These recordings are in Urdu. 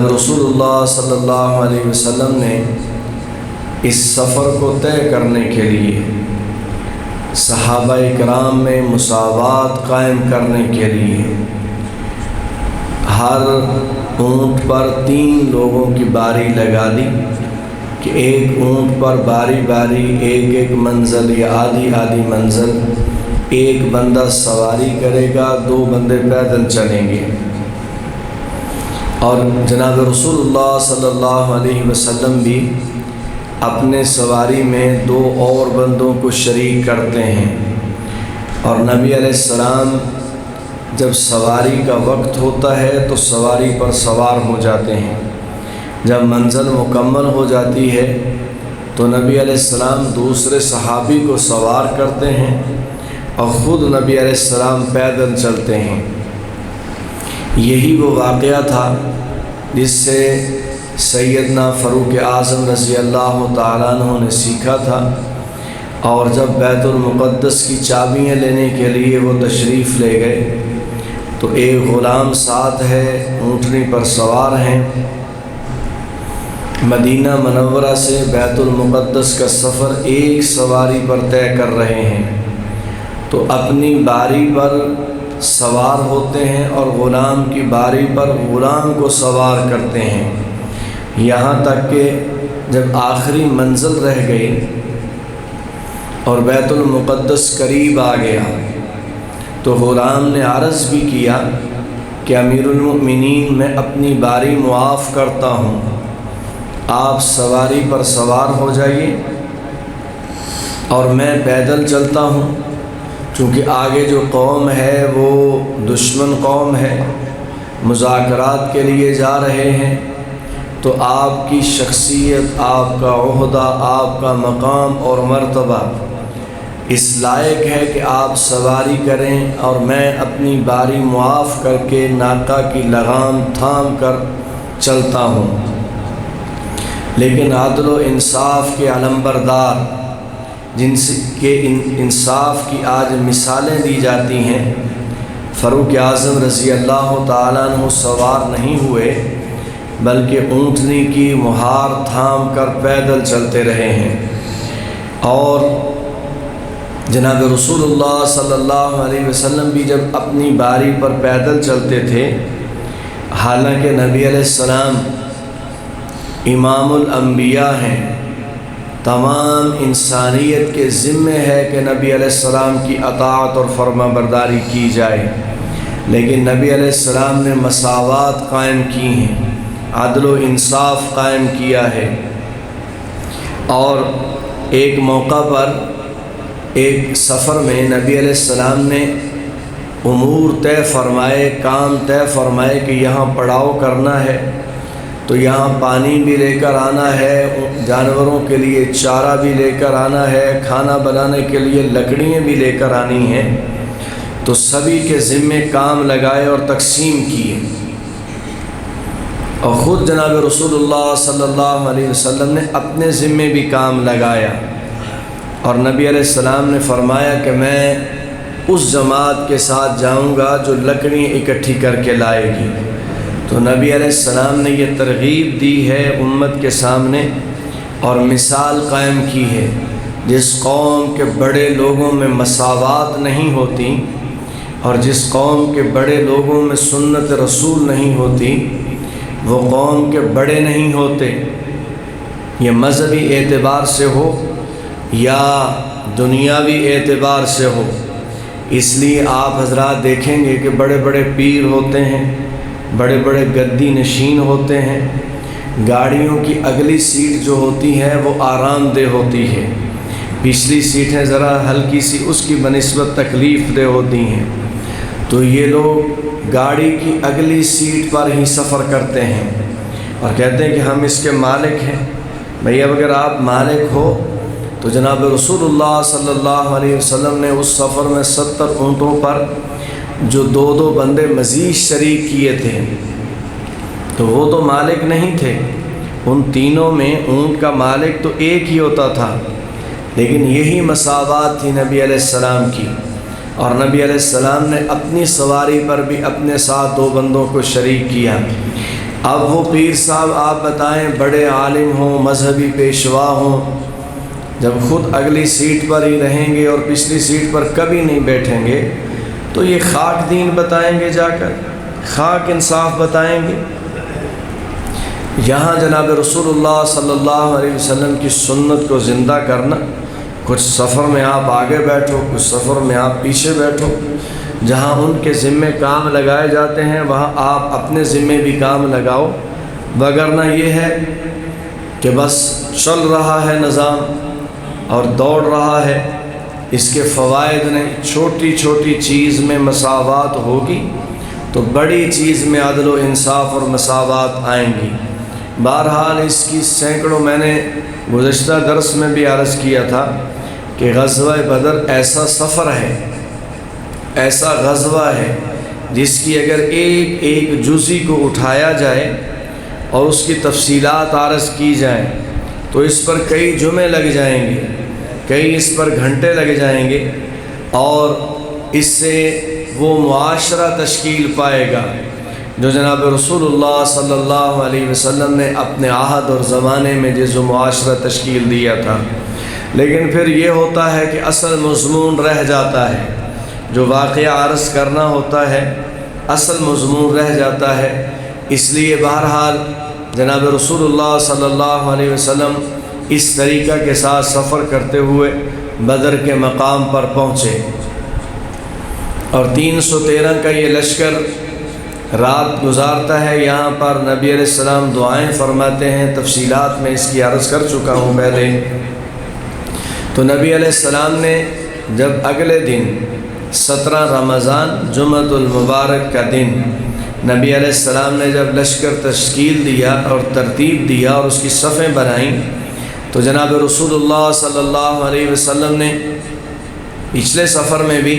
رسول اللہ صلی اللہ علیہ وسلم نے اس سفر کو طے کرنے کے لیے صحابہ کرام میں مساوات قائم کرنے کے لیے ہر اونٹ پر 3 لوگوں کی باری لگا دی کہ ایک اونٹ پر باری باری ایک منزل یا آدھی منزل ایک بندہ سواری کرے گا، 2 بندے پیدل چلیں گے۔ اور جناب رسول اللہ صلی اللہ علیہ وسلم بھی اپنے سواری میں 2 اور بندوں کو شریک کرتے ہیں، اور نبی علیہ السلام جب سواری کا وقت ہوتا ہے تو سواری پر سوار ہو جاتے ہیں۔ جب منزل مکمل ہو جاتی ہے تو نبی علیہ السلام دوسرے صحابی کو سوار کرتے ہیں اور خود نبی علیہ السلام پیدل چلتے ہیں۔ یہی وہ واقعہ تھا جس سے سیدنا فاروق اعظم رضی اللہ تعالیٰ عنہ نے سیکھا تھا، اور جب بیت المقدس کی چابیاں لینے کے لیے وہ تشریف لے گئے تو ایک غلام ساتھ ہے، اونٹنی پر سوار ہیں، مدینہ منورہ سے بیت المقدس کا سفر ایک سواری پر طے کر رہے ہیں، تو اپنی باری پر سوار ہوتے ہیں اور غلام کی باری پر غلام کو سوار کرتے ہیں، یہاں تک کہ جب آخری منزل رہ گئی اور بیت المقدس قریب آ گیا تو غلام نے عرض بھی کیا کہ امیر المؤمنین میں اپنی باری معاف کرتا ہوں، آپ سواری پر سوار ہو جائیے اور میں پیدل چلتا ہوں، چونکہ آگے جو قوم ہے وہ دشمن قوم ہے، مذاکرات کے لیے جا رہے ہیں، تو آپ کی شخصیت، آپ کا عہدہ، آپ کا مقام اور مرتبہ اس لائق ہے کہ آپ سواری کریں، اور میں اپنی باری معاف کر کے ناکہ کی لگام تھام کر چلتا ہوں۔ لیکن عدل و انصاف کے علمبردار جن سے کہ انصاف کی آج مثالیں دی جاتی ہیں، فاروق اعظم رضی اللہ تعالیٰ عنہ سوار نہیں ہوئے بلکہ اونٹنی کی مہار تھام کر پیدل چلتے رہے ہیں۔ اور جناب رسول اللہ صلی اللہ علیہ وسلم بھی جب اپنی باری پر پیدل چلتے تھے، حالانکہ نبی علیہ السلام امام الانبیاء ہیں، تمام انسانیت کے ذمے ہے کہ نبی علیہ السلام کی اطاعت اور فرما برداری کی جائے، لیکن نبی علیہ السلام نے مساوات قائم کی ہیں، عدل و انصاف قائم کیا ہے۔ اور ایک موقع پر ایک سفر میں نبی علیہ السلام نے امور طے فرمائے، کام طے فرمائے کہ یہاں پڑاؤ کرنا ہے تو یہاں پانی بھی لے کر آنا ہے، جانوروں کے لیے چارہ بھی لے کر آنا ہے، کھانا بنانے کے لیے لکڑیاں بھی لے کر آنی ہیں، تو سبھی کے ذمے کام لگائے اور تقسیم کیے، اور خود جناب رسول اللہ صلی اللہ علیہ وسلم نے اپنے ذمے بھی کام لگایا، اور نبی علیہ السلام نے فرمایا کہ میں اس جماعت کے ساتھ جاؤں گا جو لکڑیاں اکٹھی کر کے لائے گی۔ تو نبی علیہ السلام نے یہ ترغیب دی ہے امت کے سامنے اور مثال قائم کی ہے، جس قوم کے بڑے لوگوں میں مساوات نہیں ہوتی اور جس قوم کے بڑے لوگوں میں سنت رسول نہیں ہوتی، وہ قوم کے بڑے نہیں ہوتے، یہ مذہبی اعتبار سے ہو یا دنیاوی اعتبار سے ہو۔ اس لیے آپ حضرات دیکھیں گے کہ بڑے بڑے پیر ہوتے ہیں، بڑے بڑے گدی نشین ہوتے ہیں، گاڑیوں کی اگلی سیٹ جو ہوتی ہے وہ آرام دہ ہوتی ہے، پچھلی سیٹیں ذرا ہلکی سی اس کی بنسبت تکلیف دہ ہوتی ہیں، تو یہ لوگ گاڑی کی اگلی سیٹ پر ہی سفر کرتے ہیں اور کہتے ہیں کہ ہم اس کے مالک ہیں۔ بھئی اب اگر آپ مالک ہو تو جناب رسول اللہ صلی اللہ علیہ وسلم نے اس سفر میں 70 اونٹوں پر جو 2 بندے مزید شریک کیے تھے، تو وہ تو مالک نہیں تھے، ان تینوں میں اونٹ کا مالک تو ایک ہی ہوتا تھا، لیکن یہی مساوات تھی نبی علیہ السلام کی، اور نبی علیہ السلام نے اپنی سواری پر بھی اپنے ساتھ 2 بندوں کو شریک کیا۔ اب وہ پیر صاحب آپ بتائیں بڑے عالم ہوں، مذہبی پیشوا ہوں، جب خود اگلی سیٹ پر ہی رہیں گے اور پچھلی سیٹ پر کبھی نہیں بیٹھیں گے تو یہ خاک دین بتائیں گے، جا کر خاک انصاف بتائیں گے؟ یہاں جناب رسول اللہ صلی اللہ علیہ وسلم کی سنت کو زندہ کرنا، کچھ سفر میں آپ آگے بیٹھو، کچھ سفر میں آپ پیچھے بیٹھو، جہاں ان کے ذمے کام لگائے جاتے ہیں وہاں آپ اپنے ذمے بھی کام لگاؤ، وگرنہ یہ ہے کہ بس چل رہا ہے نظام اور دوڑ رہا ہے، اس کے فوائد نہیں۔ چھوٹی چھوٹی چیز میں مساوات ہوگی تو بڑی چیز میں عدل و انصاف اور مساوات آئیں گی۔ بہرحال اس کی سینکڑوں، میں نے گزشتہ درس میں بھی عرض کیا تھا کہ غزوہ بدر ایسا سفر ہے، ایسا غزوہ ہے جس کی اگر ایک ایک جزی کو اٹھایا جائے اور اس کی تفصیلات عرض کی جائیں تو اس پر کئی جمعے لگ جائیں گے، کئی اس پر گھنٹے لگ جائیں گے، اور اس سے وہ معاشرہ تشکیل پائے گا جو جناب رسول اللہ صلی اللہ علیہ وسلم نے اپنے عہد اور زمانے میں جو معاشرہ تشکیل دیا تھا۔ لیکن پھر یہ ہوتا ہے کہ اصل مضمون رہ جاتا ہے، جو واقعہ عرض کرنا ہوتا ہے اصل مضمون رہ جاتا ہے۔ اس لیے بہرحال جناب رسول اللہ صلی اللہ علیہ وسلم اس طریقہ کے ساتھ سفر کرتے ہوئے بدر کے مقام پر پہنچے، اور 313 کا یہ لشکر رات گزارتا ہے یہاں پر۔ نبی علیہ السلام دعائیں فرماتے ہیں، تفصیلات میں اس کی عرض کر چکا ہوں پہلے۔ تو نبی علیہ السلام نے جب اگلے دن 17 رمضان جمعۃ المبارک کا دن نبی علیہ السلام نے جب لشکر تشکیل دیا اور ترتیب دیا اور اس کی صفیں بنائیں تو جناب رسول اللہ صلی اللہ علیہ وسلم نے پچھلے سفر میں بھی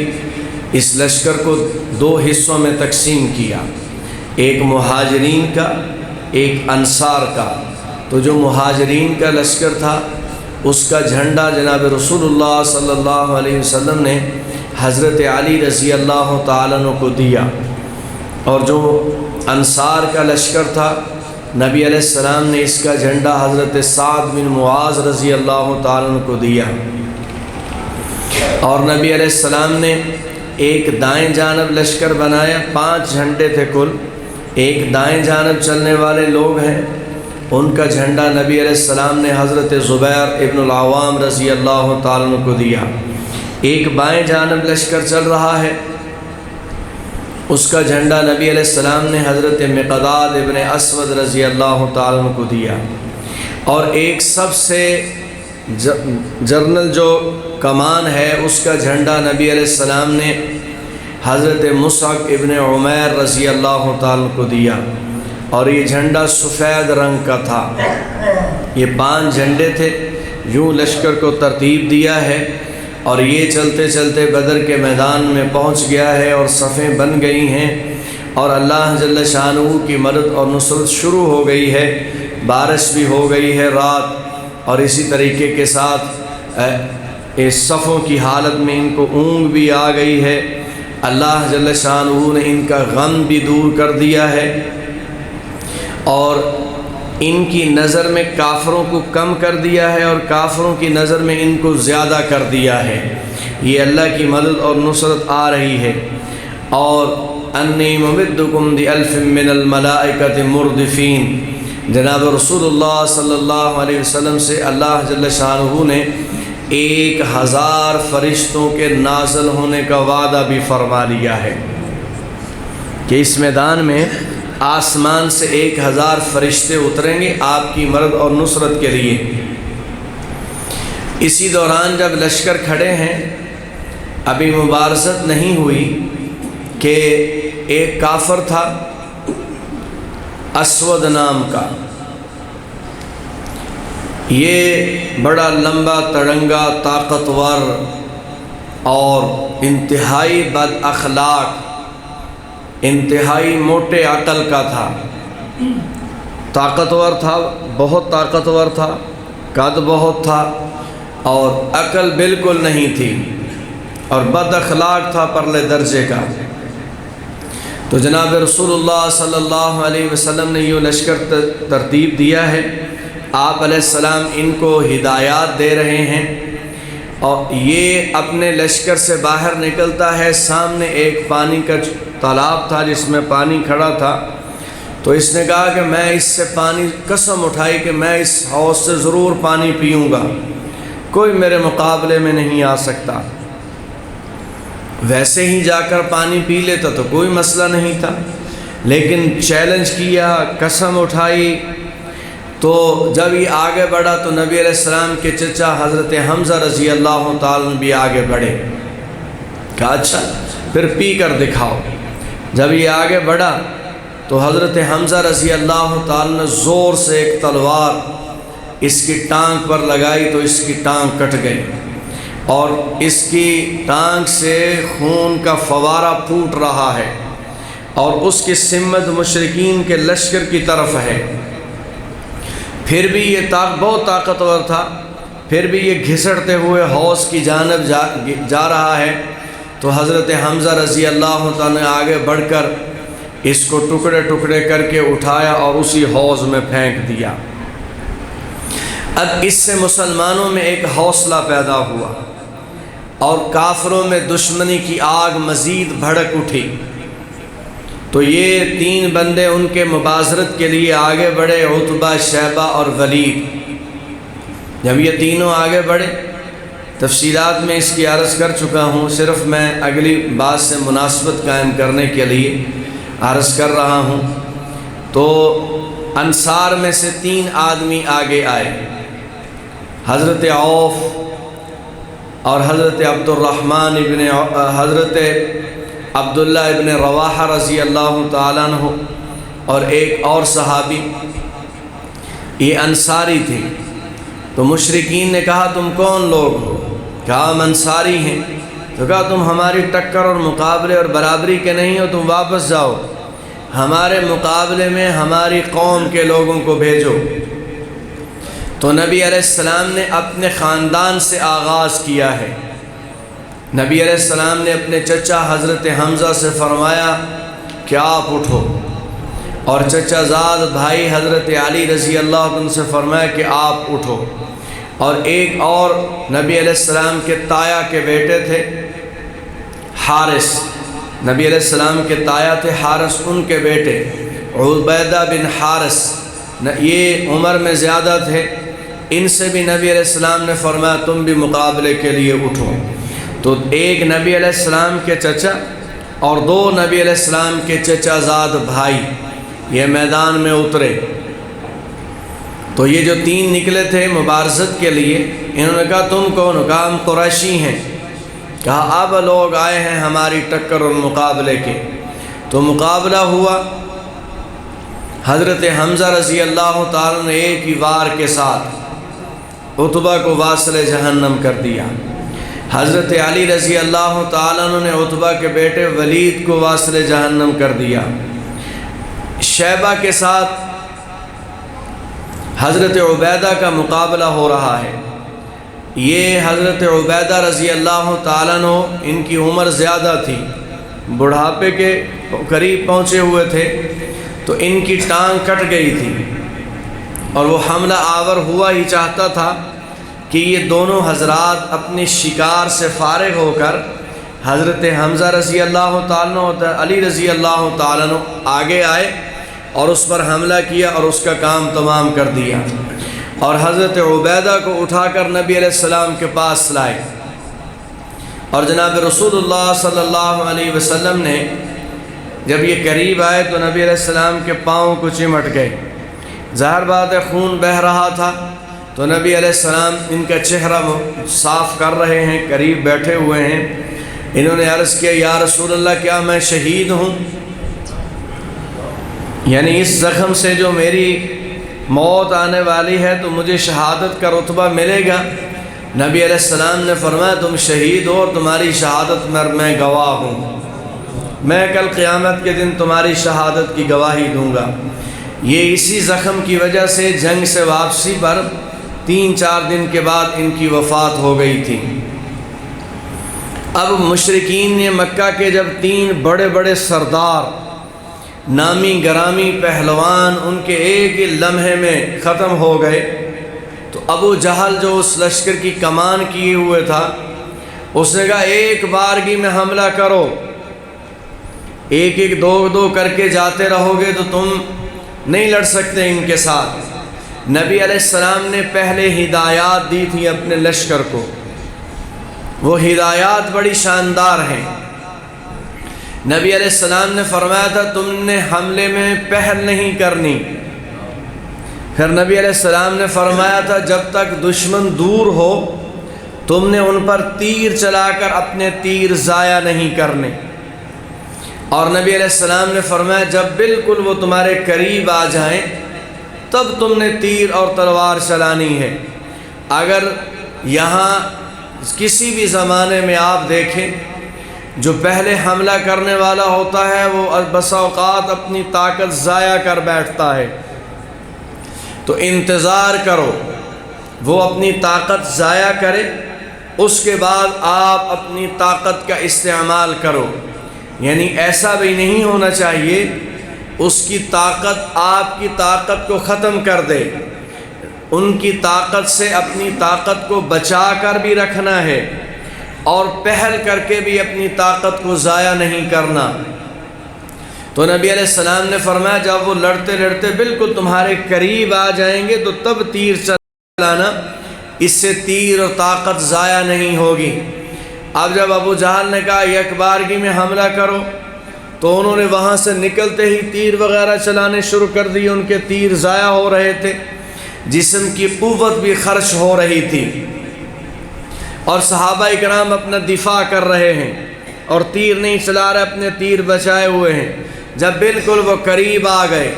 اس لشکر کو 2 حصوں میں تقسیم کیا، ایک مہاجرین کا، ایک انصار کا۔ تو جو مہاجرین کا لشکر تھا اس کا جھنڈا جناب رسول اللہ صلی اللہ علیہ وسلم نے حضرت علی رضی اللہ تعالیٰ عنہ کو دیا، اور جو انصار کا لشکر تھا نبی علیہ السلام نے اس کا جھنڈا حضرت سعد بن معاذ رضی اللہ تعالیٰ عنہ کو دیا۔ اور نبی علیہ السلام نے ایک دائیں جانب لشکر بنایا، 5 جھنڈے تھے کل، ایک دائیں جانب چلنے والے لوگ ہیں ان کا جھنڈا نبی علیہ السلام نے حضرت زبیر ابن العوام رضی اللہ تعالیٰ عنہ کو دیا، ایک بائیں جانب لشکر چل رہا ہے اس کا جھنڈا نبی علیہ السلام نے حضرت مقداد ابن اسود رضی اللہ تعالیٰ عنہ کو دیا، اور ایک سب سے جرنل جو کمان ہے اس کا جھنڈا نبی علیہ السلام نے حضرت مصعب ابن عمیر رضی اللہ تعالیٰ کو دیا، اور یہ جھنڈا سفید رنگ کا تھا۔ یہ 5 جھنڈے تھے، یوں لشکر کو ترتیب دیا ہے، اور یہ چلتے چلتے بدر کے میدان میں پہنچ گیا ہے اور صفیں بن گئی ہیں، اور اللہ جل شانہ کی مدد اور نصرت شروع ہو گئی ہے، بارش بھی ہو گئی ہے رات، اور اسی طریقے کے ساتھ اس صفوں کی حالت میں ان کو اونگ بھی آ گئی ہے۔ اللہ جل شانہ نے ان کا غم بھی دور کر دیا ہے، اور ان کی نظر میں کافروں کو کم کر دیا ہے اور کافروں کی نظر میں ان کو زیادہ کر دیا ہے۔ یہ اللہ کی مدد اور نصرت آ رہی ہے۔ اور انی ممدکم بألف من الملائکۃ مردفین، جناب رسول اللہ صلی اللہ علیہ وسلم سے اللہ جل شانہ نے 1000 فرشتوں کے نازل ہونے کا وعدہ بھی فرما لیا ہے کہ اس میدان میں آسمان سے 1000 فرشتے اتریں گے آپ کی مدد اور نصرت کے لیے۔ اسی دوران جب لشکر کھڑے ہیں، ابھی مبارزت نہیں ہوئی کہ ایک کافر تھا اسود نام کا، یہ بڑا لمبا تڑنگا، طاقتور اور انتہائی بد اخلاق، انتہائی موٹے عقل کا تھا، طاقتور تھا، بہت طاقتور تھا، قد بہت تھا، اور عقل بالکل نہیں تھی، اور بد اخلاق تھا پرلے درجے کا۔ تو جناب رسول اللہ صلی اللہ علیہ وسلم نے یہ لشکر ترتیب دیا ہے، آپ علیہ السلام ان کو ہدایات دے رہے ہیں، اور یہ اپنے لشکر سے باہر نکلتا ہے۔ سامنے ایک پانی کا تالاب تھا جس میں پانی کھڑا تھا، تو اس نے کہا کہ میں اس سے پانی، قسم اٹھائی کہ میں اس حوض سے ضرور پانی پیوں گا، کوئی میرے مقابلے میں نہیں آ سکتا۔ ویسے ہی جا کر پانی پی لیتا تو کوئی مسئلہ نہیں تھا، لیکن چیلنج کیا، قسم اٹھائی۔ تو جب یہ آگے بڑھا تو نبی علیہ السلام کے چچا حضرت حمزہ رضی اللہ تعالیٰ بھی آگے بڑھے، کہا اچھا پھر پی کر دکھاؤ۔ جب یہ آگے بڑھا تو حضرت حمزہ رضی اللہ تعالیٰ نے زور سے ایک تلوار اس کی ٹانگ پر لگائی تو اس کی ٹانگ کٹ گئی، اور اس کی ٹانگ سے خون کا فوارہ پھوٹ رہا ہے، اور اس کی سمت مشرکین کے لشکر کی طرف ہے۔ پھر بھی یہ بہت طاقتور تھا، پھر بھی یہ گھسٹتے ہوئے حوض کی جانب جا رہا ہے۔ تو حضرت حمزہ رضی اللہ تعالیٰ نے آگے بڑھ کر اس کو ٹکڑے ٹکڑے کر کے اٹھایا اور اسی حوض میں پھینک دیا۔ اب اس سے مسلمانوں میں ایک حوصلہ پیدا ہوا، اور کافروں میں دشمنی کی آگ مزید بھڑک اٹھی۔ تو یہ تین بندے ان کے مبازرت کے لیے آگے بڑھے، عتبہ، شیبہ اور ولید۔ جب یہ تینوں آگے بڑھے، تفصیلات میں اس کی عرض کر چکا ہوں، صرف میں اگلی بات سے مناسبت قائم کرنے کے لیے عرض کر رہا ہوں۔ تو انصار میں سے تین آدمی آگے آئے، حضرت عوف اور حضرت عبد الرحمن حضرت عبداللہ ابن رواحہ رضی اللہ تعالیٰ عنہ، اور ایک اور صحابی، یہ انصاری تھے۔ تو مشرکین نے کہا تم کون لوگ ہو؟ کہا ہم انصاری ہیں۔ تو کہا تم ہماری ٹکر اور مقابلے اور برابری کے نہیں ہو، تم واپس جاؤ، ہمارے مقابلے میں ہماری قوم کے لوگوں کو بھیجو۔ تو نبی علیہ السلام نے اپنے خاندان سے آغاز کیا ہے۔ نبی علیہ السلام نے اپنے چچا حضرت حمزہ سے فرمایا کہ آپ اٹھو، اور چچا زاد بھائی حضرت علی رضی اللہ عنہ سے فرمایا کہ آپ اٹھو، اور ایک اور نبی علیہ السلام کے تایا کے بیٹے تھے حارث، نبی علیہ السلام کے تایا تھے حارث، ان کے بیٹے عبیدہ بن حارث، یہ عمر میں زیادہ تھے، ان سے بھی نبی علیہ السلام نے فرمایا تم بھی مقابلے کے لیے اٹھو۔ تو ایک نبی علیہ السلام کے چچا اور دو نبی علیہ السلام کے چچا زاد بھائی یہ میدان میں اترے۔ تو یہ جو تین نکلے تھے مبارزت کے لیے، انہوں نے کہا تم کون ہو؟ کہا ہم قریشی ہیں۔ کہا اب لوگ آئے ہیں ہماری ٹکر اور مقابلے کے۔ تو مقابلہ ہوا، حضرت حمزہ رضی اللہ تعالیٰ نے ایک ہی وار کے ساتھ عتبہ کو واصل جہنم کر دیا۔ حضرت علی رضی اللہ تعالیٰ عنہ نے عتبہ کے بیٹے ولید کو واصل جہنم کر دیا۔ شیبہ کے ساتھ حضرت عبیدہ کا مقابلہ ہو رہا ہے۔ یہ حضرت عبیدہ رضی اللہ تعالیٰ عنہ، ان کی عمر زیادہ تھی، بڑھاپے کے قریب پہنچے ہوئے تھے، تو ان کی ٹانگ کٹ گئی تھی، اور وہ حملہ آور ہوا ہی چاہتا تھا کہ یہ دونوں حضرات اپنی شکار سے فارغ ہو کر حضرت حمزہ رضی اللہ تعالیٰ اور علی رضی اللہ تعالیٰ آگے آئے اور اس پر حملہ کیا اور اس کا کام تمام کر دیا، اور حضرت عبیدہ کو اٹھا کر نبی علیہ السلام کے پاس لائے۔ اور جناب رسول اللہ صلی اللہ علیہ وسلم نے جب یہ قریب آئے تو نبی علیہ السلام کے پاؤں کو چمٹ گئے، ظاہر بات ہے خون بہہ رہا تھا۔ تو نبی علیہ السلام ان کا چہرہ صاف کر رہے ہیں، قریب بیٹھے ہوئے ہیں۔ انہوں نے عرض کیا یا رسول اللہ کیا میں شہید ہوں؟ یعنی اس زخم سے جو میری موت آنے والی ہے تو مجھے شہادت کا رتبہ ملے گا؟ نبی علیہ السلام نے فرمایا تم شہید ہو اور تمہاری شہادت میں گواہ ہوں، میں کل قیامت کے دن تمہاری شہادت کی گواہی دوں گا۔ یہ اسی زخم کی وجہ سے جنگ سے واپسی پر 3-4 دن کے بعد ان کی وفات ہو گئی تھی۔ اب مشرکین نے مکہ کے جب 3 بڑے بڑے سردار نامی گرامی پہلوان ان کے ایک ہی لمحے میں ختم ہو گئے۔ تو ابو جہل جو اس لشکر کی کمان کیے ہوئے تھا، اس نے کہا ایک بارگی میں حملہ کرو، ایک ایک دو دو کر کے جاتے رہو گے تو تم نہیں لڑ سکتے ان کے ساتھ۔ نبی علیہ السلام نے پہلے ہدایات دی تھی اپنے لشکر کو، وہ ہدایات بڑی شاندار ہیں۔ نبی علیہ السلام نے فرمایا تھا تم نے حملے میں پہل نہیں کرنی۔ پھر نبی علیہ السلام نے فرمایا تھا جب تک دشمن دور ہو تم نے ان پر تیر چلا کر اپنے تیر ضائع نہیں کرنے۔ اور نبی علیہ السلام نے فرمایا جب بالکل وہ تمہارے قریب آ جائیں تب تم نے تیر اور تلوار چلانی ہے۔ اگر یہاں کسی بھی زمانے میں آپ دیکھیں جو پہلے حملہ کرنے والا ہوتا ہے وہ بسا اوقات اپنی طاقت ضائع کر بیٹھتا ہے، تو انتظار کرو وہ اپنی طاقت ضائع کرے، اس کے بعد آپ اپنی طاقت کا استعمال کرو۔ یعنی ایسا بھی نہیں ہونا چاہیے اس کی طاقت آپ کی طاقت کو ختم کر دے، ان کی طاقت سے اپنی طاقت کو بچا کر بھی رکھنا ہے اور پہل کر کے بھی اپنی طاقت کو ضائع نہیں کرنا۔ تو نبی علیہ السلام نے فرمایا جب وہ لڑتے لڑتے بالکل تمہارے قریب آ جائیں گے تو تب تیر چلانا، اس سے تیر اور طاقت ضائع نہیں ہوگی۔ اب جب ابو جہل نے کہا یک بارگی میں حملہ کرو تو انہوں نے وہاں سے نکلتے ہی تیر وغیرہ چلانے شروع کر دی، ان کے تیر ضائع ہو رہے تھے، جسم کی قوت بھی خرچ ہو رہی تھی، اور صحابہ کرام اپنا دفاع کر رہے ہیں اور تیر نہیں چلا رہے، اپنے تیر بچائے ہوئے ہیں۔ جب بالکل وہ قریب آ گئے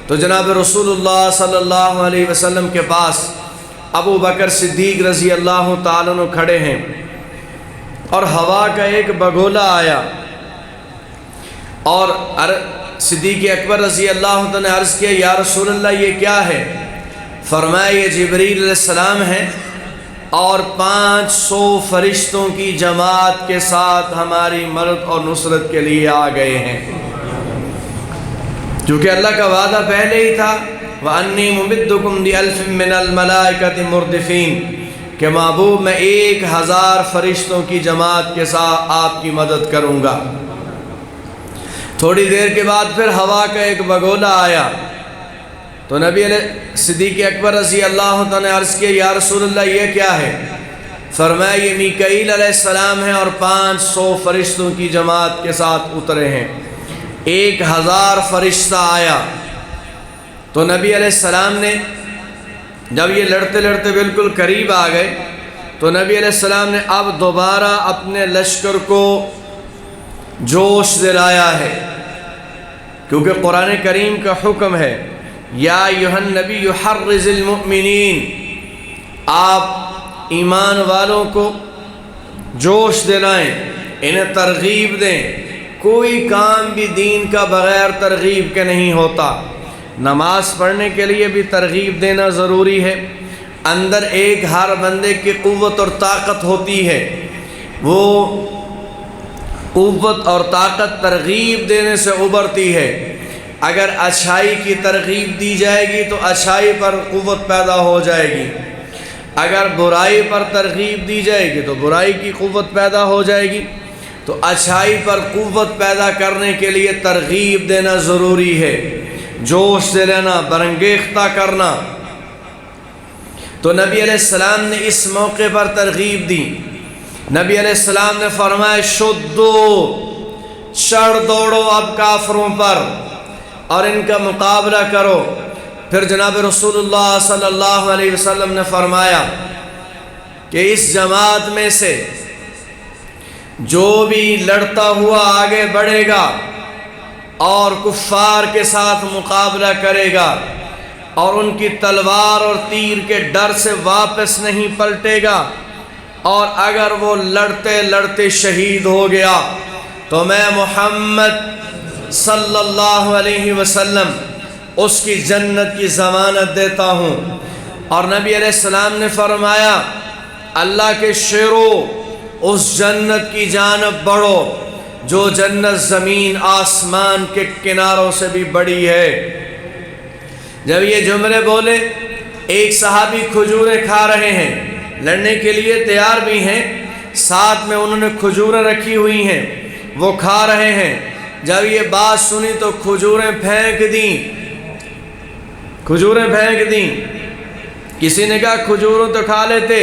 تو جناب رسول اللہ صلی اللہ علیہ وسلم کے پاس ابو بکر صدیق رضی اللہ تعالیٰ عنہ کھڑے ہیں، اور ہوا کا ایک بگولا آیا، اور صدیق اکبر رضی اللہ تعالیٰ نے عرض کیا یا رسول اللہ یہ کیا ہے؟ فرمایا یہ جبریل علیہ السلام ہے اور 500 فرشتوں کی جماعت کے ساتھ ہماری مدد اور نصرت کے لیے آ گئے ہیں، کیونکہ اللہ کا وعدہ پہلے ہی تھا وَأَنِّي مُمِدُّكُمْ بِأَلْفٍ مِّنَ الْمَلَائِكَةِ مُرْدِفِينَ کہ محبوب میں 1000 فرشتوں کی جماعت کے ساتھ آپ کی مدد کروں گا۔ تھوڑی دیر کے بعد پھر ہوا کا ایک بگولا آیا تو نبی علیہ صدیق اکبر رضی اللہ تعالیٰ نے عرض کیا یا رسول اللہ یہ کیا ہے؟ فرمایا یہ میکائیل علیہ السلام ہے اور 500 فرشتوں کی جماعت کے ساتھ اترے ہیں۔ 1000 فرشتہ آیا تو نبی علیہ السلام نے جب یہ لڑتے لڑتے بالکل قریب آ گئے تو نبی علیہ السلام نے اب دوبارہ اپنے لشکر کو جوش دلایا ہے، کیونکہ قرآن کریم کا حکم ہے یا ایھا النبی حرض المؤمنین، آپ ایمان والوں کو جوش دلائیں، انہیں ترغیب دیں۔ کوئی کام بھی دین کا بغیر ترغیب کے نہیں ہوتا۔ نماز پڑھنے کے لیے بھی ترغیب دینا ضروری ہے۔ اندر ایک ہر بندے کی قوت اور طاقت ہوتی ہے، وہ قوت اور طاقت ترغیب دینے سے ابھرتی ہے۔ اگر اچھائی کی ترغیب دی جائے گی تو اچھائی پر قوت پیدا ہو جائے گی، اگر برائی پر ترغیب دی جائے گی تو برائی کی قوت پیدا ہو جائے گی۔ تو اچھائی پر قوت پیدا کرنے کے لیے ترغیب دینا ضروری ہے، جوش دلانا، برانگیختہ کرنا۔ تو نبی علیہ السلام نے اس موقع پر ترغیب دی۔ نبی علیہ السلام نے فرمایا شدو، چڑھ دوڑو اب کافروں پر اور ان کا مقابلہ کرو۔ پھر جناب رسول اللہ صلی اللہ علیہ وسلم نے فرمایا کہ اس جماعت میں سے جو بھی لڑتا ہوا آگے بڑھے گا اور کفار کے ساتھ مقابلہ کرے گا اور ان کی تلوار اور تیر کے ڈر سے واپس نہیں پلٹے گا، اور اگر وہ لڑتے لڑتے شہید ہو گیا تو میں محمد صلی اللہ علیہ وسلم اس کی جنت کی ضمانت دیتا ہوں۔ اور نبی علیہ السلام نے فرمایا اللہ کے شیرو اس جنت کی جانب بڑھو جو جنت زمین آسمان کے کناروں سے بھی بڑی ہے۔ جب یہ جملے بولے، ایک صحابی کھجوریں کھا رہے ہیں، لڑنے کے لیے تیار بھی ہیں، ساتھ میں انہوں نے کھجوریں رکھی ہوئی ہیں، وہ کھا رہے ہیں۔ جب یہ بات سنی تو کھجوریں پھینک دیں، کھجوریں پھینک دیں۔ کسی نے کہا کھجوروں تو کھا لیتے،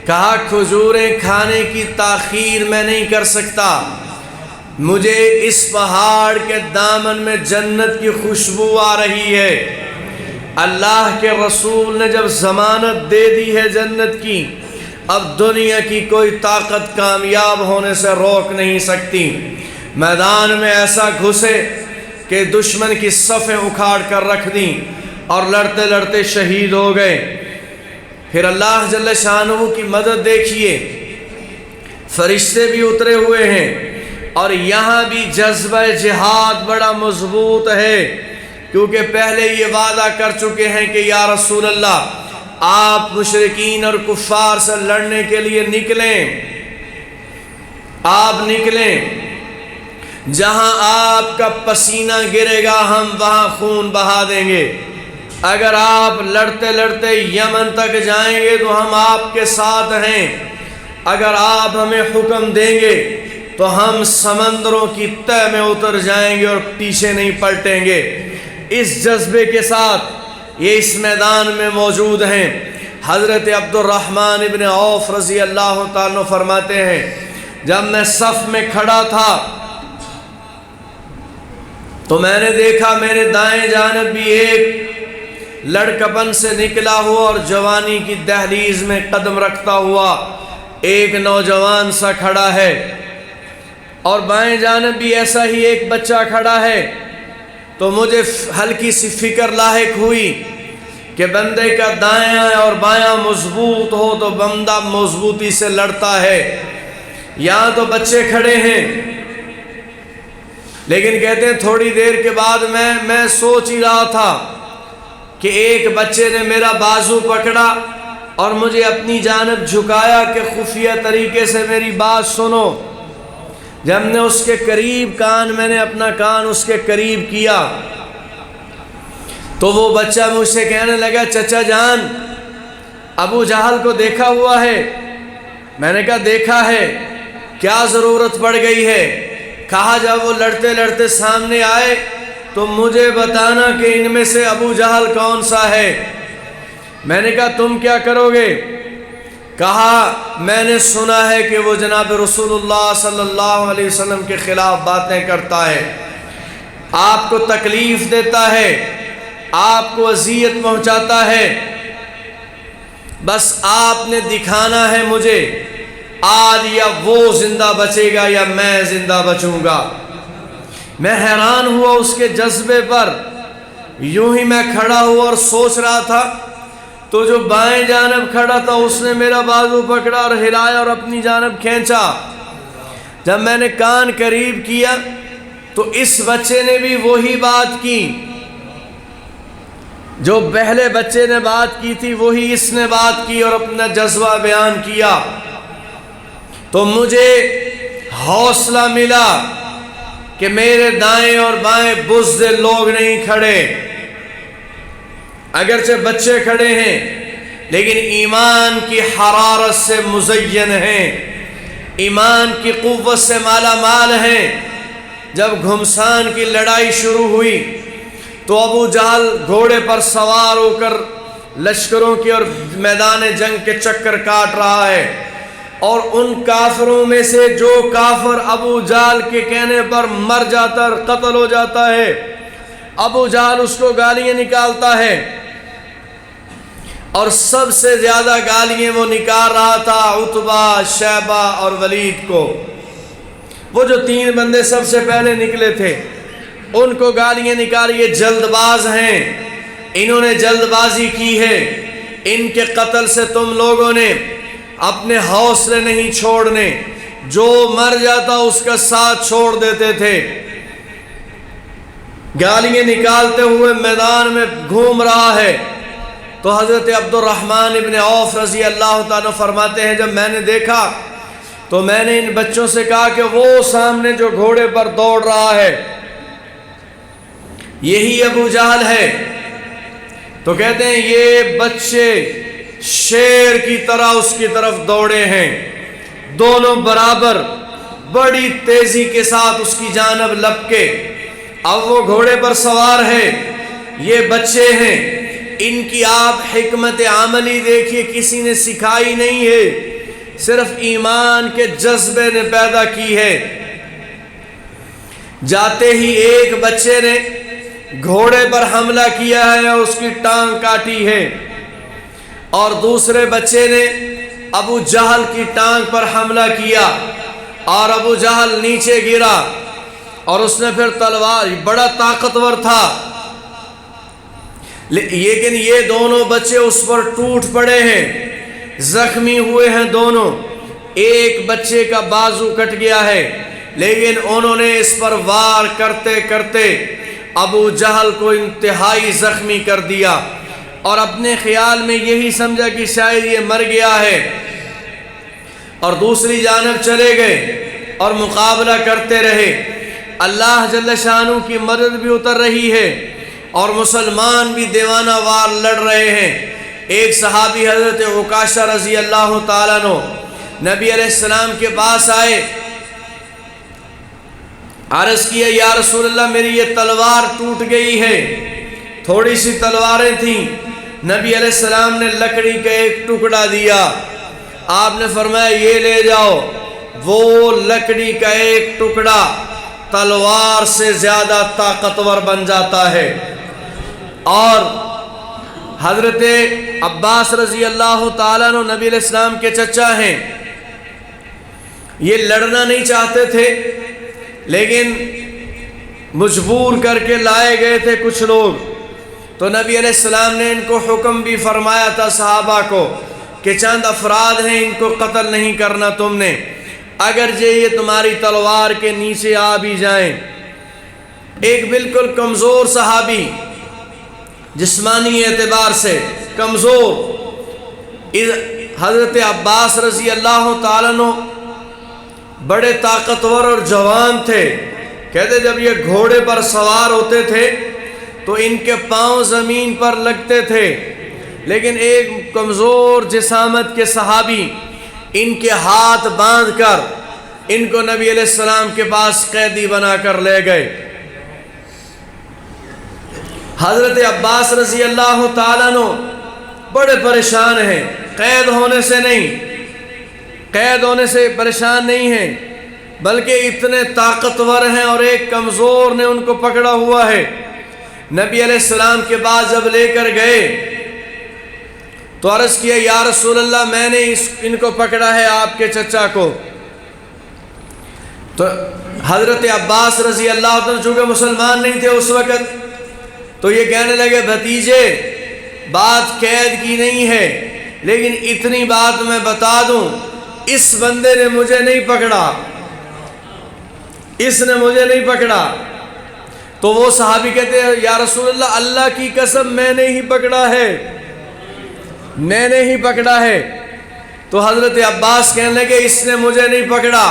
کہا کھجوریں کھانے کی تاخیر میں نہیں کر سکتا، مجھے اس پہاڑ کے دامن میں جنت کی خوشبو آ رہی ہے۔ اللہ کے رسول نے جب ضمانت دے دی ہے جنت کی، اب دنیا کی کوئی طاقت کامیاب ہونے سے روک نہیں سکتی۔ میدان میں ایسا گھسے کہ دشمن کی صفیں اکھاڑ کر رکھ دیں اور لڑتے لڑتے شہید ہو گئے۔ پھر اللہ جل شانہ کی مدد دیکھیے، فرشتے بھی اترے ہوئے ہیں اور یہاں بھی جذبہ جہاد بڑا مضبوط ہے، کیونکہ پہلے یہ وعدہ کر چکے ہیں کہ یا رسول اللہ آپ مشرکین اور کفار سے لڑنے کے لیے نکلیں، آپ نکلیں، جہاں آپ کا پسینہ گرے گا ہم وہاں خون بہا دیں گے، اگر آپ لڑتے لڑتے یمن تک جائیں گے تو ہم آپ کے ساتھ ہیں، اگر آپ ہمیں حکم دیں گے تو ہم سمندروں کی تہ میں اتر جائیں گے اور پیچھے نہیں پلٹیں گے۔ اس جذبے کے ساتھ یہ اس میدان میں موجود ہیں۔ حضرت عبد الرحمن ابن عوف رضی اللہ تعالیٰ فرماتے ہیں، جب میں صف میں کھڑا تھا تو میں نے دیکھا میرے دائیں جانب بھی ایک لڑکپن سے نکلا ہوا اور جوانی کی دہلیز میں قدم رکھتا ہوا ایک نوجوان سا کھڑا ہے، اور بائیں جانب بھی ایسا ہی ایک بچہ کھڑا ہے۔ تو مجھے ہلکی سی فکر لاحق ہوئی کہ بندے کا دائیں اور بایاں مضبوط ہو تو بندہ مضبوطی سے لڑتا ہے۔ یہاں تو بچے کھڑے ہیں، لیکن کہتے ہیں تھوڑی دیر کے بعد میں سوچ ہی رہا تھا کہ ایک بچے نے میرا بازو پکڑا اور مجھے اپنی جانب جھکایا کہ خفیہ طریقے سے میری بات سنو۔ جب نے اس کے قریب میں نے اپنا کان اس کے قریب کیا تو وہ بچہ مجھ سے کہنے لگا، چچا جان ابو جہل کو دیکھا ہوا ہے؟ میں نے کہا دیکھا ہے، کیا ضرورت پڑ گئی ہے؟ کہا جب وہ لڑتے لڑتے سامنے آئے تو مجھے بتانا کہ ان میں سے ابو جہل کون سا ہے۔ میں نے کہا تم کیا کرو گے؟ کہا میں نے سنا ہے کہ وہ جناب رسول اللہ صلی اللہ علیہ وسلم کے خلاف باتیں کرتا ہے، آپ کو تکلیف دیتا ہے، آپ کو اذیت پہنچاتا ہے، بس آپ نے دکھانا ہے مجھے آج یا وہ زندہ بچے گا یا میں زندہ بچوں گا۔ میں حیران ہوا اس کے جذبے پر۔ یوں ہی میں کھڑا ہوا اور سوچ رہا تھا تو جو بائیں جانب کھڑا تھا اس نے میرا بازو پکڑا اور ہلایا اور اپنی جانب کھینچا۔ جب میں نے کان قریب کیا تو اس بچے نے بھی وہی بات کی جو پہلے بچے نے بات کی تھی، وہی اس نے بات کی اور اپنا جذبہ بیان کیا۔ تو مجھے حوصلہ ملا کہ میرے دائیں اور بائیں بزدل لوگ نہیں کھڑے، اگرچہ بچے کھڑے ہیں لیکن ایمان کی حرارت سے مزین ہیں، ایمان کی قوت سے مالا مال ہیں۔ جب گھمسان کی لڑائی شروع ہوئی تو ابو جہل گھوڑے پر سوار ہو کر لشکروں کی اور میدان جنگ کے چکر کاٹ رہا ہے، اور ان کافروں میں سے جو کافر ابو جہل کے کہنے پر مر جاتا اور قتل ہو جاتا ہے، ابو جہل اس کو گالیاں نکالتا ہے، اور سب سے زیادہ گالیاں وہ نکال رہا تھا عتبہ، شیبہ اور ولید کو۔ وہ جو تین بندے سب سے پہلے نکلے تھے ان کو گالیاں نکالی، یہ جلد باز ہیں، انہوں نے جلد بازی کی ہے، ان کے قتل سے تم لوگوں نے اپنے حوصلے نہیں چھوڑنے، جو مر جاتا اس کا ساتھ چھوڑ دیتے تھے۔ گالیاں نکالتے ہوئے میدان میں گھوم رہا ہے تو حضرت عبد الرحمن ابن عوف رضی اللہ تعالیٰ فرماتے ہیں جب میں نے دیکھا تو میں نے ان بچوں سے کہا کہ وہ سامنے جو گھوڑے پر دوڑ رہا ہے یہی ابو جہل ہے۔ تو کہتے ہیں یہ بچے شیر کی طرح اس کی طرف دوڑے ہیں، دونوں برابر بڑی تیزی کے ساتھ اس کی جانب لپکے۔ اب وہ گھوڑے پر سوار ہے، یہ بچے ہیں، ان کی آپ حکمت عملی دیکھیے، کسی نے سکھائی نہیں ہے، صرف ایمان کے جذبے نے پیدا کی ہے۔ جاتے ہی ایک بچے نے گھوڑے پر حملہ کیا ہے اور اس کی ٹانگ کاٹی ہے، اور دوسرے بچے نے ابو جہل کی ٹانگ پر حملہ کیا اور ابو جہل نیچے گرا، اور اس نے پھر تلوار، بڑا طاقتور تھا، لیکن یہ دونوں بچے اس پر ٹوٹ پڑے ہیں، زخمی ہوئے ہیں دونوں۔ ایک بچے کا بازو کٹ گیا ہے، لیکن انہوں نے اس پر وار کرتے کرتے ابو جہل کو انتہائی زخمی کر دیا، اور اپنے خیال میں یہی سمجھا کہ شاید یہ مر گیا ہے، اور دوسری جانب چلے گئے اور مقابلہ کرتے رہے۔ اللہ جل شانہ کی مدد بھی اتر رہی ہے اور مسلمان بھی دیوانہ وار لڑ رہے ہیں۔ ایک صحابی حضرت عکاشہ رضی اللہ تعالیٰ عنہ نبی علیہ السلام کے پاس آئے، عرض کیا یا رسول اللہ میری یہ تلوار ٹوٹ گئی ہے۔ تھوڑی سی تلواریں تھیں، نبی علیہ السلام نے لکڑی کا ایک ٹکڑا دیا، آپ نے فرمایا یہ لے جاؤ۔ وہ لکڑی کا ایک ٹکڑا تلوار سے زیادہ طاقتور بن جاتا ہے۔ اور حضرت عباس رضی اللہ تعالیٰ عنہ نبی علیہ السلام کے چچا ہیں، یہ لڑنا نہیں چاہتے تھے، لیکن مجبور کر کے لائے گئے تھے کچھ لوگ، تو نبی علیہ السلام نے ان کو حکم بھی فرمایا تھا صحابہ کو کہ چند افراد ہیں، ان کو قتل نہیں کرنا تم نے، اگر یہ تمہاری تلوار کے نیچے آ بھی جائیں۔ ایک بالکل کمزور صحابی، جسمانی اعتبار سے کمزور، حضرت عباس رضی اللہ تعالیٰ عنہ بڑے طاقتور اور جوان تھے، کہتے جب یہ گھوڑے پر سوار ہوتے تھے تو ان کے پاؤں زمین پر لگتے تھے، لیکن ایک کمزور جسامت کے صحابی ان کے ہاتھ باندھ کر ان کو نبی علیہ السلام کے پاس قیدی بنا کر لے گئے۔ حضرت عباس رضی اللہ تعالیٰ عنہ بڑے پریشان ہیں، قید ہونے سے پریشان نہیں ہیں، بلکہ اتنے طاقتور ہیں اور ایک کمزور نے ان کو پکڑا ہوا ہے۔ نبی علیہ السلام کے بعد جب لے کر گئے تو عرض کیا یا رسول اللہ میں نے ان کو پکڑا ہے، آپ کے چچا کو۔ تو حضرت عباس رضی اللہ عنہ چونکہ مسلمان نہیں تھے اس وقت، تو یہ کہنے لگے بھتیجے بات قید کی نہیں ہے، لیکن اتنی بات میں بتا دوں، اس بندے نے مجھے نہیں پکڑا، اس نے مجھے نہیں پکڑا۔ تو وہ صحابی کہتے ہیں یا رسول اللہ اللہ کی قسم میں نے ہی پکڑا ہے، میں نے ہی پکڑا ہے۔ تو حضرت عباس کہنے لگے اس نے مجھے نہیں پکڑا،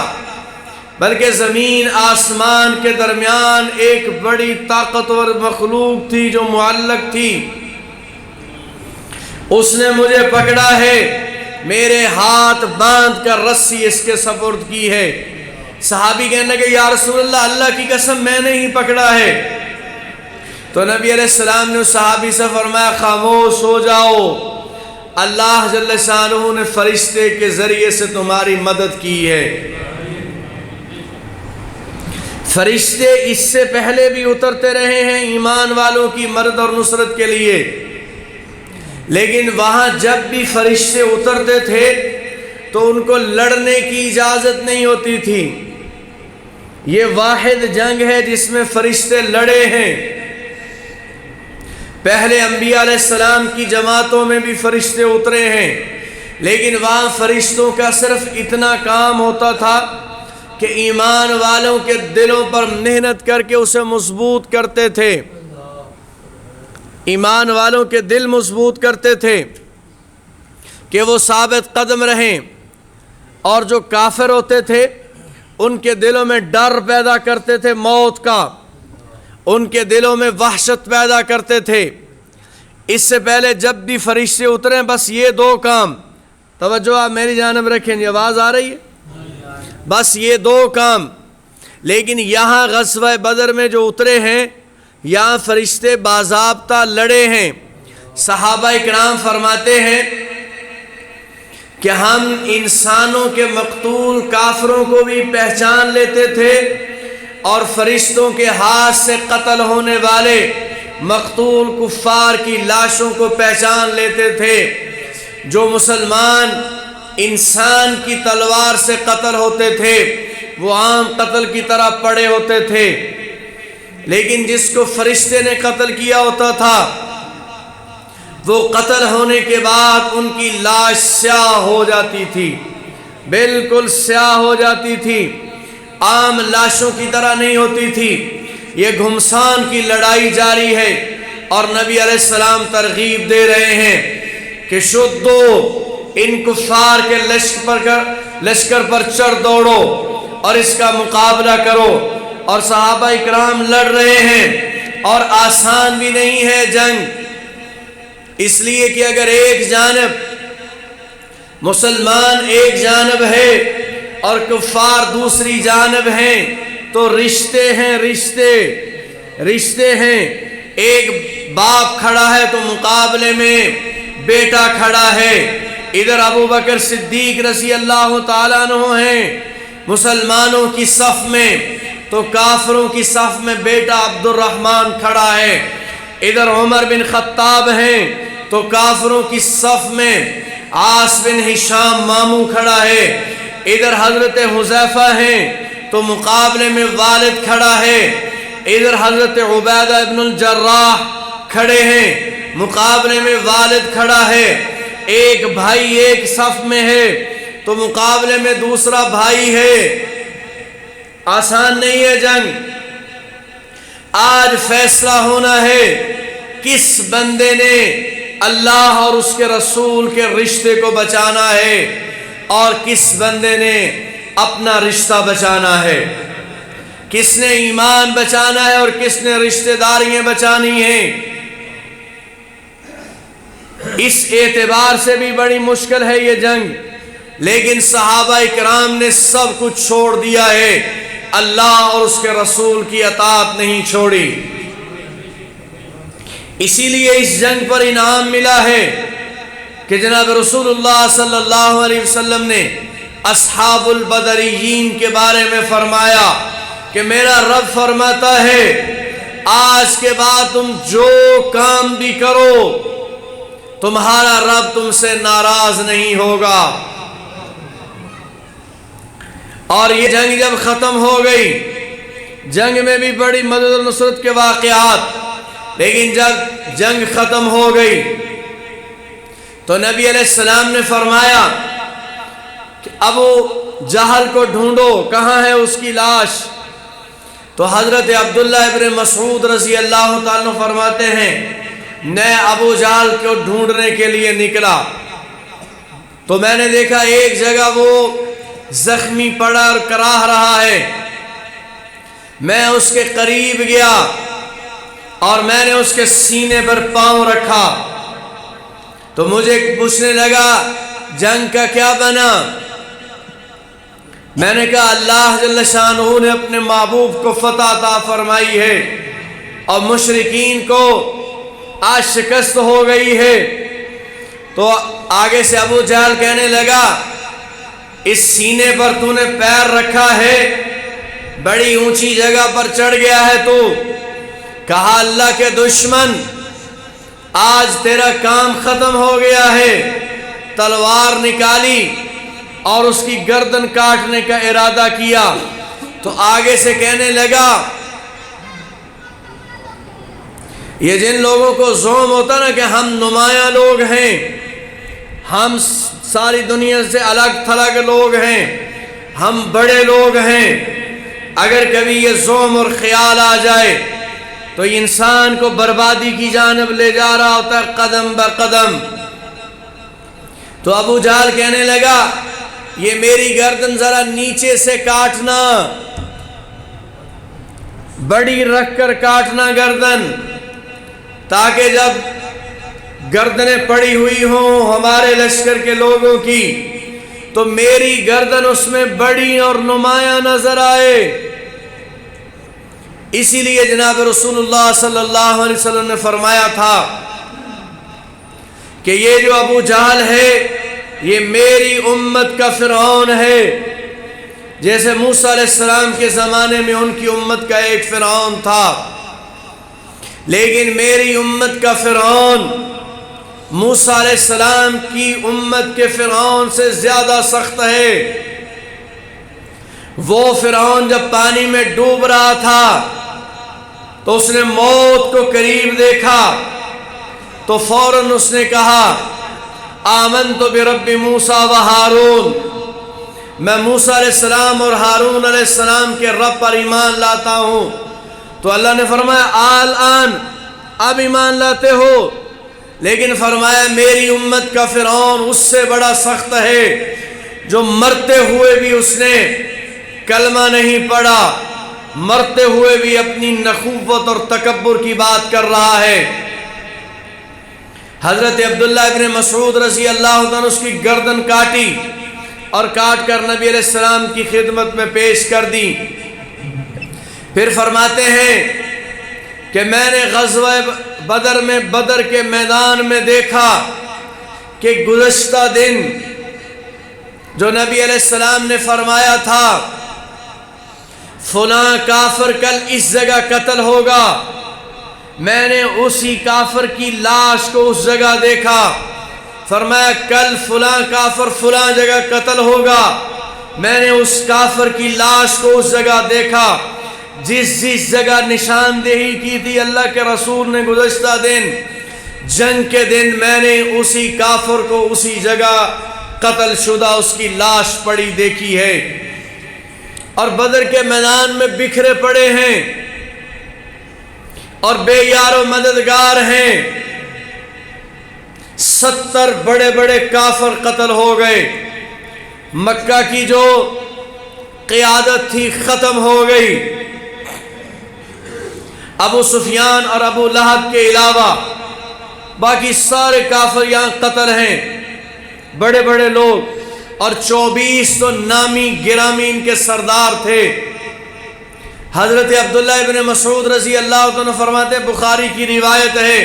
بلکہ زمین آسمان کے درمیان ایک بڑی طاقتور مخلوق تھی جو معلق تھی، اس نے مجھے پکڑا ہے، میرے ہاتھ باندھ کر رسی اس کے سپرد کی ہے۔ صحابی کہنے لگے یا رسول اللہ اللہ کی قسم میں نے ہی پکڑا ہے۔ تو نبی علیہ السلام نے اس صحابی سے فرمایا خاموش ہو جاؤ، اللہ جل شانہ نے فرشتے کے ذریعے سے تمہاری مدد کی ہے۔ فرشتے اس سے پہلے بھی اترتے رہے ہیں ایمان والوں کی مدد اور نصرت کے لیے، لیکن وہاں جب بھی فرشتے اترتے تھے تو ان کو لڑنے کی اجازت نہیں ہوتی تھی۔ یہ واحد جنگ ہے جس میں فرشتے لڑے ہیں۔ پہلے انبیاء علیہ السلام کی جماعتوں میں بھی فرشتے اترے ہیں، لیکن وہاں فرشتوں کا صرف اتنا کام ہوتا تھا کہ ایمان والوں کے دلوں پر محنت کر کے اسے مضبوط کرتے تھے، ایمان والوں کے دل مضبوط کرتے تھے کہ وہ ثابت قدم رہیں۔ اور جو کافر ہوتے تھے ان کے دلوں میں ڈر پیدا کرتے تھے موت کا، ان کے دلوں میں وحشت پیدا کرتے تھے۔ اس سے پہلے جب بھی فرشتے اتریں بس یہ دو کام، توجہ آپ میری جانب رکھیں، یہ آواز آ رہی ہے؟ بس یہ دو کام۔ لیکن یہاں غزوہ بدر میں جو اترے ہیں یہاں فرشتے باضابطہ لڑے ہیں۔ صحابہ کرام فرماتے ہیں کہ ہم انسانوں کے مقتول کافروں کو بھی پہچان لیتے تھے اور فرشتوں کے ہاتھ سے قتل ہونے والے مقتول کفار کی لاشوں کو پہچان لیتے تھے۔ جو مسلمان انسان کی تلوار سے قتل ہوتے تھے وہ عام قتل کی طرح پڑے ہوتے تھے، لیکن جس کو فرشتے نے قتل کیا ہوتا تھا وہ قتل ہونے کے بعد ان کی لاش سیاہ ہو جاتی تھی، بالکل سیاہ ہو جاتی تھی، عام لاشوں کی طرح نہیں ہوتی تھی۔ یہ گھمسان کی لڑائی جاری ہے اور نبی علیہ السلام ترغیب دے رہے ہیں کہ شدو، ان کفار کے لشکر پر چڑھ دوڑو اور اس کا مقابلہ کرو۔ اور صحابہ اکرام لڑ رہے ہیں اور آسان بھی نہیں ہے جنگ، اس لیے کہ اگر ایک جانب مسلمان ایک جانب ہے اور کفار دوسری جانب ہیں تو رشتے ہیں، رشتے ہیں۔ ایک باپ کھڑا ہے تو مقابلے میں بیٹا کھڑا ہے۔ ادھر ابو بکر صدیق رضی اللہ تعالیٰ عنہ ہیں مسلمانوں کی صف میں، تو کافروں کی صف میں بیٹا عبد الرحمن کھڑا ہے۔ ادھر عمر بن خطاب ہیں تو کافروں کی صف میں عاص بن ہشام ماموں کھڑا ہے۔ ادھر حضرت حذیفہ ہیں تو مقابلے میں والد کھڑا ہے۔ ادھر حضرت عبیدہ ابن الجراح کھڑے ہیں، مقابلے میں والد کھڑا ہے۔ ایک بھائی ایک صف میں ہے تو مقابلے میں دوسرا بھائی ہے۔ آسان نہیں ہے جنگ۔ آج فیصلہ ہونا ہے کس بندے نے اللہ اور اس کے رسول کے رشتے کو بچانا ہے اور کس بندے نے اپنا رشتہ بچانا ہے، کس نے ایمان بچانا ہے اور کس نے رشتہ داریاں بچانی ہیں۔ اس اعتبار سے بھی بڑی مشکل ہے یہ جنگ، لیکن صحابہ اکرام نے سب کچھ چھوڑ دیا ہے، اللہ اور اس کے رسول کی اطاعت نہیں چھوڑی۔ اسی لیے اس جنگ پر انعام ملا ہے کہ جناب رسول اللہ صلی اللہ علیہ وسلم نے اصحاب البدریین کے بارے میں فرمایا کہ میرا رب فرماتا ہے آج کے بعد تم جو کام بھی کرو تمہارا رب تم سے ناراض نہیں ہوگا۔ اور یہ جنگ جب ختم ہو گئی، جنگ میں بھی بڑی مدد و نصرت کے واقعات، لیکن جب جنگ ختم ہو گئی تو نبی علیہ السلام نے فرمایا کہ ابو جہل کو ڈھونڈو، کہاں ہے اس کی لاش؟ تو حضرت عبداللہ ابن مسعود رضی اللہ تعالیٰ فرماتے ہیں میں ابو جہل کو ڈھونڈنے کے لیے نکلا تو میں نے دیکھا ایک جگہ وہ زخمی پڑا اور کراہ رہا ہے۔ میں اس کے قریب گیا اور میں نے اس کے سینے پر پاؤں رکھا تو مجھے پوچھنے لگا جنگ کا کیا بنا؟ میں نے کہا اللہ جل شانہ نے اپنے محبوب کو فتح عطا فرمائی ہے اور مشرکین کو آج شکست ہو گئی ہے۔ تو آگے سے ابو جہل کہنے لگا اس سینے پر تو نے پیر رکھا ہے، بڑی اونچی جگہ پر چڑھ گیا ہے تو۔ کہا اللہ کے دشمن آج تیرا کام ختم ہو گیا ہے۔ تلوار نکالی اور اس کی گردن کاٹنے کا ارادہ کیا تو آگے سے کہنے لگا یہ جن لوگوں کو زوم ہوتا نا کہ ہم نمایاں لوگ ہیں، ہم ساری دنیا سے الگ تھلگ لوگ ہیں، ہم بڑے لوگ ہیں، اگر کبھی یہ زوم اور خیال آ جائے تو انسان کو بربادی کی جانب لے جا رہا ہوتا ہے قدم بقدم۔ تو ابو جہل کہنے لگا یہ میری گردن ذرا نیچے سے کاٹنا، بڑی رکھ کر کاٹنا گردن، تاکہ جب گردنیں پڑی ہوئی ہوں ہمارے لشکر کے لوگوں کی تو میری گردن اس میں بڑی اور نمایاں نظر آئے۔ اسی لیے جناب رسول اللہ صلی اللہ علیہ وسلم نے فرمایا تھا کہ یہ جو ابو جہل ہے یہ میری امت کا فرعون ہے، جیسے موسیٰ علیہ السلام کے زمانے میں ان کی امت کا ایک فرعون تھا، لیکن میری امت کا فرعون موسیٰ علیہ السلام کی امت کے فرعون سے زیادہ سخت ہے۔ وہ فرعون جب پانی میں ڈوب رہا تھا تو اس نے موت کو قریب دیکھا تو فوراً اس نے کہا آمنت برب موسیٰ و ہارون، میں موسیٰ علیہ السلام اور ہارون علیہ السلام کے رب پر ایمان لاتا ہوں۔ تو اللہ نے فرمایا آن اب ایمان لاتے ہو، لیکن فرمایا میری امت کا فرعون اس سے بڑا سخت ہے، جو مرتے ہوئے بھی اس نے کلمہ نہیں پڑھا، مرتے ہوئے بھی اپنی نخوت اور تکبر کی بات کر رہا ہے۔ حضرت عبداللہ ابن مسعود رضی اللہ عنہ اس کی گردن کاٹی اور کاٹ کر نبی علیہ السلام کی خدمت میں پیش کر دی۔ پھر فرماتے ہیں کہ میں نے غزوہ بدر میں بدر کے میدان میں دیکھا کہ گزشتہ دن جو نبی علیہ السلام نے فرمایا تھا فلاں کافر کل اس جگہ قتل ہوگا، میں نے اسی کافر کی لاش کو اس جگہ دیکھا۔ فرمایا کل فلاں کافر فلاں جگہ قتل ہوگا، میں نے اس کافر کی لاش کو اس جگہ دیکھا جس جگہ نشاندہی کی تھی اللہ کے رسول نے گزشتہ دن جنگ کے دن، میں نے اسی کافر کو اسی جگہ قتل شدہ اس کی لاش پڑی دیکھی ہے، اور بدر کے میدان میں بکھرے پڑے ہیں اور بے یار و مددگار ہیں۔ 70 بڑے بڑے کافر قتل ہو گئے، مکہ کی جو قیادت تھی ختم ہو گئی۔ ابو سفیان اور ابو لہب کے علاوہ باقی سارے کافر یہاں قتل ہیں، بڑے بڑے لوگ، اور 24 تو نامی گرامی ان کے سردار تھے۔ حضرت عبداللہ ابن مسعود رضی اللہ عنہ فرماتے ہیں، بخاری کی روایت ہے،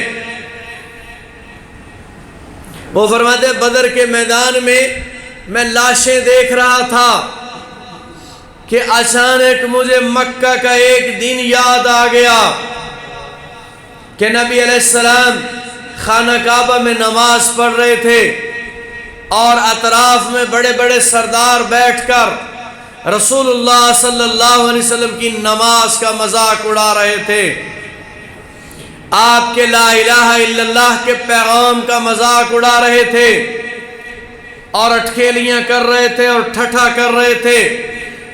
وہ فرماتے ہیں بدر کے میدان میں لاشیں دیکھ رہا تھا کہ اچانک مجھے مکہ کا ایک دن یاد آ گیا کہ نبی علیہ السلام خانہ کعبہ میں نماز پڑھ رہے تھے اور اطراف میں بڑے بڑے سردار بیٹھ کر رسول اللہ صلی اللہ علیہ وسلم کی نماز کا مذاق اڑا رہے تھے، آپ کے لا الہ الا اللہ کے پیغام کا مذاق اڑا رہے تھے اور اٹکھیلیاں کر رہے تھے اور ٹھٹھا کر رہے تھے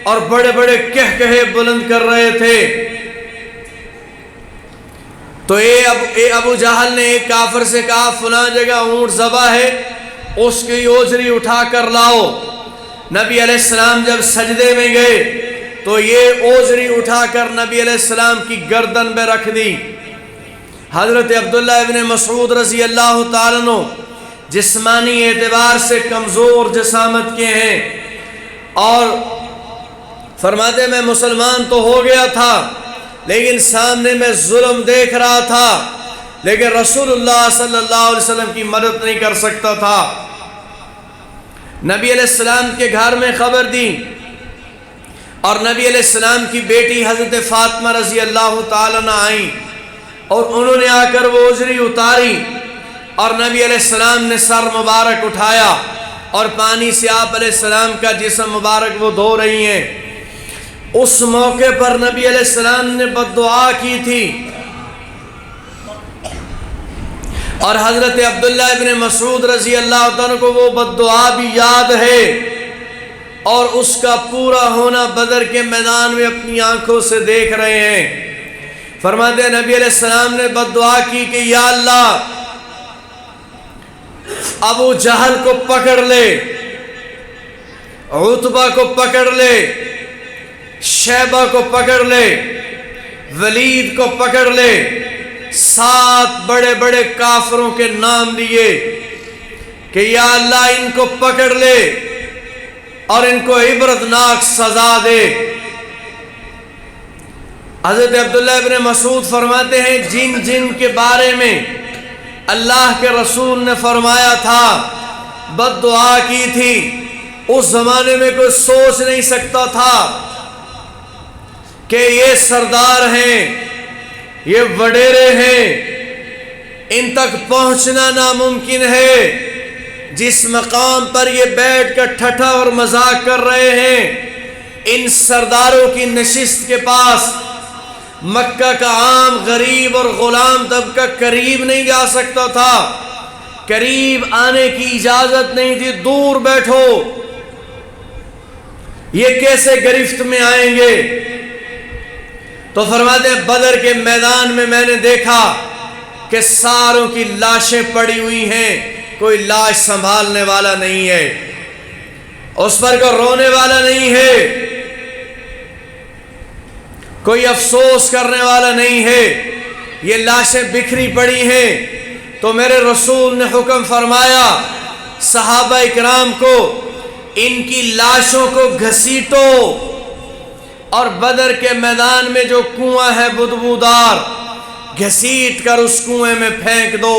اور بڑے بڑے کہے بلند کر رہے تھے۔ تو اے ابو جہل نے ایک کافر سے کہا فلاں جگہ اونٹ ذبح ہے، اس کی اوزری اٹھا کر لاؤ۔ نبی علیہ السلام جب سجدے میں گئے تو یہ اوزری اٹھا کر نبی علیہ السلام کی گردن پہ رکھ دی۔ حضرت عبداللہ ابن مسعود رضی اللہ تعالیٰ عنہ جسمانی اعتبار سے کمزور جسامت کے ہیں، اور فرماتے میں مسلمان تو ہو گیا تھا لیکن سامنے میں ظلم دیکھ رہا تھا، لیکن رسول اللہ صلی اللہ علیہ وسلم کی مدد نہیں کر سکتا تھا۔ نبی علیہ السلام کے گھر میں خبر دی اور نبی علیہ السلام کی بیٹی حضرت فاطمہ رضی اللہ تعالیٰ عنہ آئیں اور انہوں نے آ کر وہ اوزری اتاری اور نبی علیہ السلام نے سر مبارک اٹھایا اور پانی سے آپ علیہ السلام کا جسم مبارک وہ دھو رہی ہیں۔ اس موقع پر نبی علیہ السلام نے بد دعا کی تھی، اور حضرت عبداللہ ابن مسعود رضی اللہ عنہ کو وہ بد دعا بھی یاد ہے، اور اس کا پورا ہونا بدر کے میدان میں اپنی آنکھوں سے دیکھ رہے ہیں۔ فرماتے ہیں نبی علیہ السلام نے بد دعا کی کہ یا اللہ ابو جہل کو پکڑ لے، عتبہ کو پکڑ لے، شیبہ کو پکڑ لے، ولید کو پکڑ لے، 7 بڑے بڑے کافروں کے نام لیے کہ یا اللہ ان کو پکڑ لے اور ان کو عبرتناک سزا دے۔ حضرت عبداللہ ابن مسعود فرماتے ہیں جن جن کے بارے میں اللہ کے رسول نے فرمایا تھا، بد دعا کی تھی، اس زمانے میں کوئی سوچ نہیں سکتا تھا کہ یہ سردار ہیں، یہ وڈیرے ہیں، ان تک پہنچنا ناممکن ہے۔ جس مقام پر یہ بیٹھ کر ٹھٹھا اور مذاق کر رہے ہیں، ان سرداروں کی نشست کے پاس مکہ کا عام غریب اور غلام طبقہ قریب نہیں جا سکتا تھا، قریب آنے کی اجازت نہیں تھی، دور بیٹھو، یہ کیسے گرفت میں آئیں گے؟ تو فرماتے ہیں بدر کے میدان میں نے دیکھا کہ ساروں کی لاشیں پڑی ہوئی ہیں، کوئی لاش سنبھالنے والا نہیں ہے، اس پر کوئی رونے والا نہیں ہے، کوئی افسوس کرنے والا نہیں ہے، یہ لاشیں بکھری پڑی ہیں۔ تو میرے رسول نے حکم فرمایا صحابہ اکرام کو ان کی لاشوں کو گھسیٹو اور بدر کے میدان میں جو کنواں ہے بدبودار، گھسیٹ کر اس کنویں میں پھینک دو۔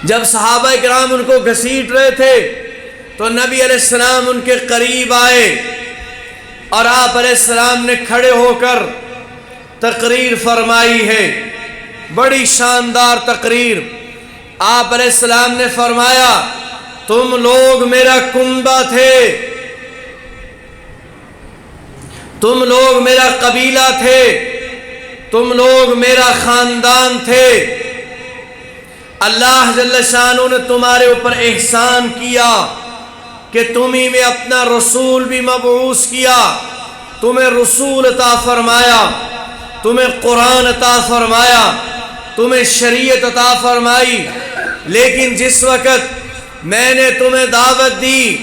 جب صحابہ اکرام ان کو گھسیٹ رہے تھے تو نبی علیہ السلام ان کے قریب آئے اور آپ علیہ السلام نے کھڑے ہو کر تقریر فرمائی ہے، بڑی شاندار تقریر۔ آپ علیہ السلام نے فرمایا تم لوگ میرا کنبہ تھے، تم لوگ میرا قبیلہ تھے، تم لوگ میرا خاندان تھے، اللہ جل شانہ نے تمہارے اوپر احسان کیا کہ تمہیں میں اپنا رسول بھی مبعوث کیا، تمہیں رسول عطا فرمایا، تمہیں قرآن عطا فرمایا، تمہیں شریعت عطا فرمائی، لیکن جس وقت میں نے تمہیں دعوت دی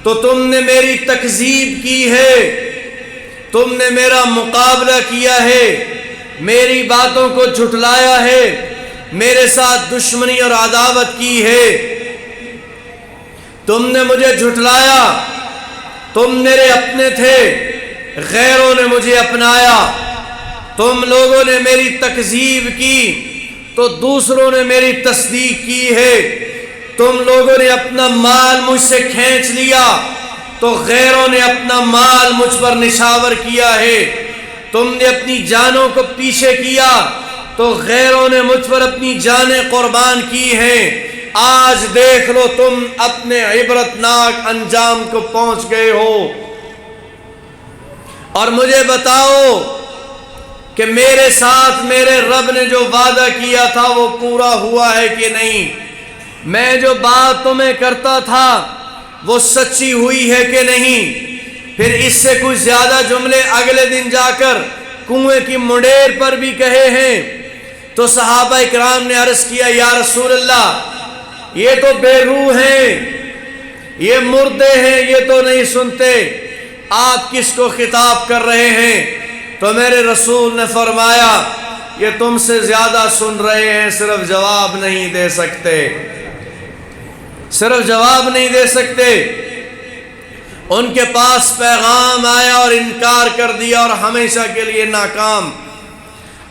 تو تم نے میری تکذیب کی ہے، تم نے میرا مقابلہ کیا ہے، میری باتوں کو جھٹلایا ہے، میرے ساتھ دشمنی اور عداوت کی ہے، تم نے مجھے جھٹلایا، تم میرے اپنے تھے، غیروں نے مجھے اپنایا، تم لوگوں نے میری تکذیب کی تو دوسروں نے میری تصدیق کی ہے، تم لوگوں نے اپنا مال مجھ سے کھینچ لیا تو غیروں نے اپنا مال مجھ پر نشاور کیا ہے، تم نے اپنی جانوں کو پیچھے کیا تو غیروں نے مجھ پر اپنی جانیں قربان کی ہیں، آج دیکھ لو تم اپنے عبرتناک انجام کو پہنچ گئے ہو، اور مجھے بتاؤ کہ میرے ساتھ میرے رب نے جو وعدہ کیا تھا وہ پورا ہوا ہے کہ نہیں، میں جو بات تمہیں کرتا تھا وہ سچی ہوئی ہے کہ نہیں؟ پھر اس سے کچھ زیادہ جملے اگلے دن جا کر کنویں کی منڈیر پر بھی کہے ہیں۔ تو صحابہ اکرام نے عرض کیا یا رسول اللہ یہ تو بے روح ہیں، یہ مردے ہیں، یہ تو نہیں سنتے، آپ کس کو خطاب کر رہے ہیں؟ تو میرے رسول نے فرمایا یہ تم سے زیادہ سن رہے ہیں، صرف جواب نہیں دے سکتے، صرف جواب نہیں دے سکتے۔ ان کے پاس پیغام آیا اور انکار کر دیا اور ہمیشہ کے لیے ناکام،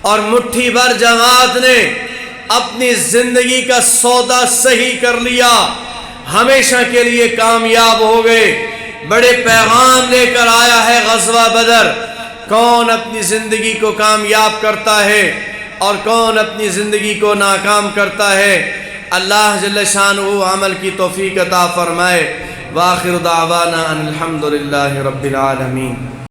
اور مٹھی بھر جماعت نے اپنی زندگی کا سودا صحیح کر لیا، ہمیشہ کے لیے کامیاب ہو گئے۔ بڑے پیغام لے کر آیا ہے غزوہ بدر، کون اپنی زندگی کو کامیاب کرتا ہے اور کون اپنی زندگی کو ناکام کرتا ہے۔ اللہ جل شانہ عمل کی توفیق عطا فرمائے۔ وآخر دعوانا ان الحمد للہ رب العالمین۔